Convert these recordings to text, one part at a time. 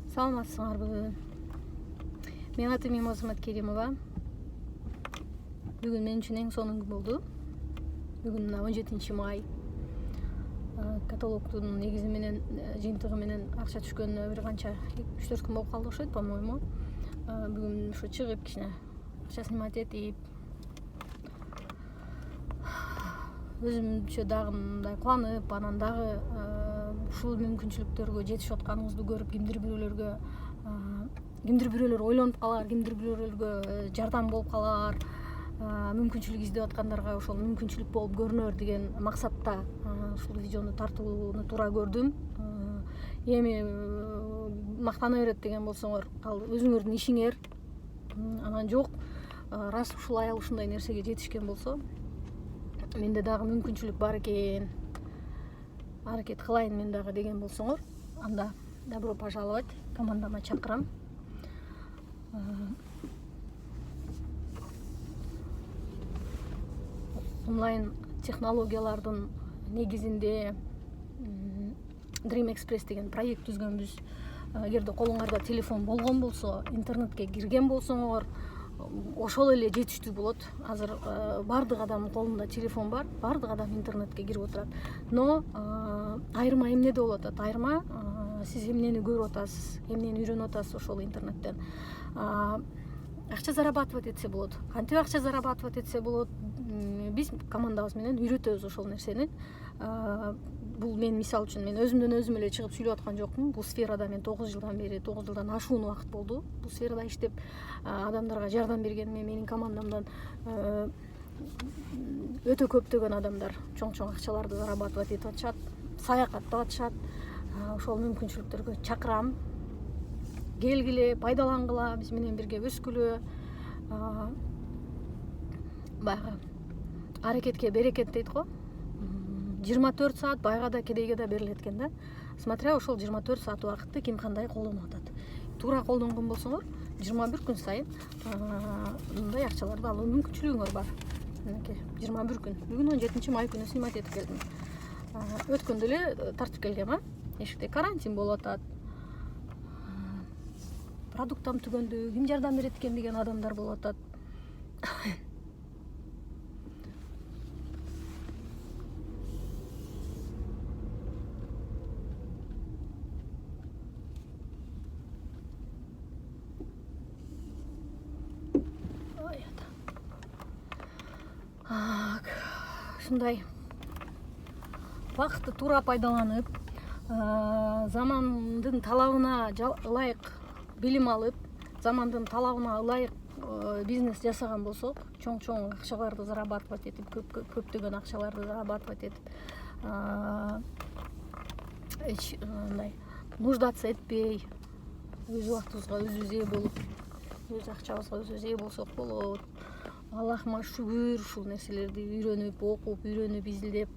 Саламатсыңарбы? Менин атым Мимозамат Керимова. Бүгүн мен үчүн эң сонун күн болду. Бүгүн 17 май. Каталогдун негизи менен жыйынтыгы менен акча түшкөнүнө бир канча 3-4 күн болуп калды окшойт, по-моему. Бүгүн ушу чыгып кичине акча снимать этип, өзүмчө дагы мындай кубанып, анан дагы ушул мүмкүнчүлүктөргө жетишип атканыбызды көрүп кимдир бирөөлөр ойлонуп калар, кимдир бирөөлөргө жардам болуп калар, мүмкүнчүлүк издеп аткандарга ошол мүмкүнчүлүк болуп көрүнөр деген максатта ушул видеону тартууну туура көрдүм. Эми мактана берет деген болсоңор, ал өзүңөрдүн ишиңер. Анан жок, рас ушул аял ушундай нерсеге жетишкен болсо, менде дагы мүмкүнчүлүк бар экен, аракет кылайын мен дагы деген болсоңор, анда добро пожаловать, командама чакырам. Онлайн технологиялардын негизинде Dream Express деген проект түзгөнбүз. Эгерде колуңарда телефон болгон болсо, интернетке кирген болсоңор, ошол эле жетиштүү болот. Азыр бардык адамдын колунда телефон бар, бардык адам интернетке кирип отурат. Но айырма эмнеде болуп атат? Айырма сиз эмнени көрүп атасыз, эмнени үйрөнүп атасыз ошол интернеттен. Акча зарабатывать этсе болот. Кантип акча зарабатывать этсе болот? Биз командабыз менен үйрөтөбүз ошол нерсени. Бул мен мисал үчүн мен өзүмдөн өзүм эле чыгып сүйлөп аткан жокмун. Бул сферада мен 9 жылдан бери, 9 жылдан ашуун убакыт болду. Бул сферада иштеп, адамдарга жардам бергениме менин командамдан өтө көптөгөн адамдар чоң акчаларды зарабатывать этип атышат, саякаттап атышат. Ошол мүмкүнчүлүктөргө чакырам. Келгиле, пайдалангыла, биз менен бирге өскүлө. Баягы аракетке берекет дейт го. 24 саат байгада кедейге да берилет экен да. Смотря ошол 24 саат убакытты ким кандай колдонуп атат. Туура колдонгон болсоңор, 21 күн сайын мындай акчаларды алуу мүмкүнчүлүгүңөр бар. Мынакей 21 күн. Бүгүн 17 май күнү снимать этип келдим. Өткөндө эле тартып келгем, эшикте карантин болуп атат. Продуктам түгөндү, ким жардам берет экен деген адамдар болуп атат. Ушундай вакытты туура пайдаланып, замандын талабына ылайык билим алып, замандын талабына ылайык бизнес жасаган болсок, чоң акчаларды зарабатывать этип, көптөгөн акчаларды зарабатывать этип, мындай нуждаться этпей, өз убактыбызга өзүбүз ээ болуп, өз акчабызга өзүбүз ээ болсок болот. Аллахыма шүгүр, ушул нерселерди үйрөнүп, окуп, изилдеп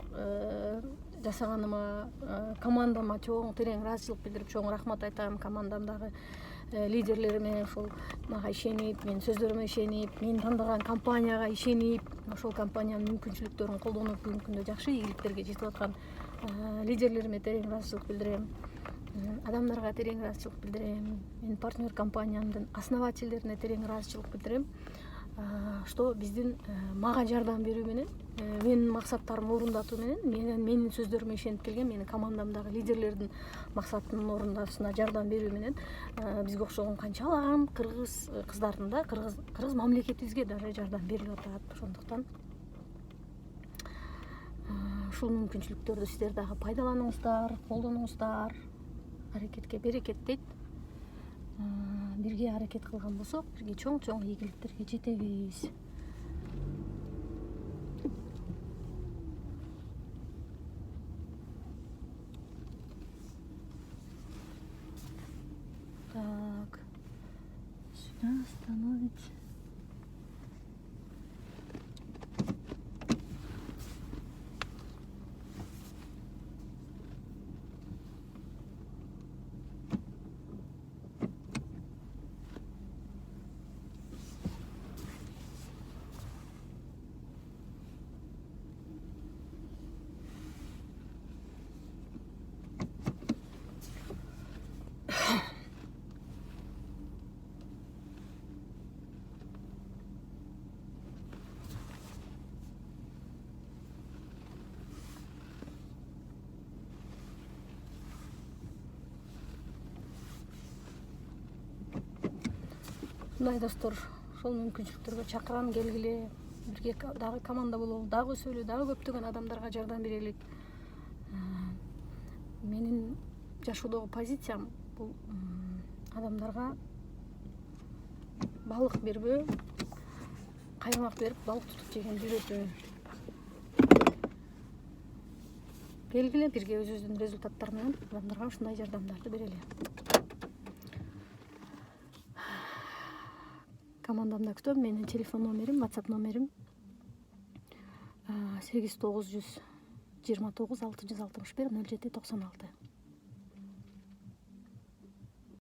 жасаганыма, командама чоң терең ыраазычылык билдирип, чоң рахмат айтам. Командамдагы лидерлериме ошол мага ишенип, менин сөздөрүмө ишенип, мен тандаган компанияга ишенип, ошол компаниянын мүмкүнчүлүктөрүн колдонуп, бүгүнкү күндө жакшы ийгиликтерге жетип аткан лидерлериме терең ыраазычылык билдирем. Адамдарга терең ыраазычылык билдирем. Менин партнер компаниямдын основательдерине терең ыраазычылык билдирем. Что биздин мага жардам берүү менен, менин максаттарымды орундатуу менен, менин сөздөрүмө ишенип келген менин командамдагы лидерлердин максатынын орундашына жардам берүү менен бизге окшогон канчалаган кыргыз кыздардын да, кыргыз мамлекетибизге даже жардам берилип атат. Ошондуктан ушул мүмкүнчүлүктөрдү сиздер дагы пайдаланыңыздар, колдонуңуздар. Аракетке берекет дейт. Бирге аракет кылган болсок, бирге чоң ийгиликтерге жетебиз. Так, сюда остановить. ушундай достор ошол мүмкүнчүлүктөргө чакырам, келгиле, бирге дагы команда бололу, дагы өсөлү, дагы көптөгөн адамдарга жардам берелик. Менин жашоодогу позициям бул адамдарга балык бербөө, каймак берип балык тутуп жегенди үйрөтүү. Келгиле, бирге өзүбүздүн результаттар менен адамдарга ушундай жардамдарды берели. Командамда күтөм. Менин телефон номерим, WhatsApp номерим 8929 661 0796.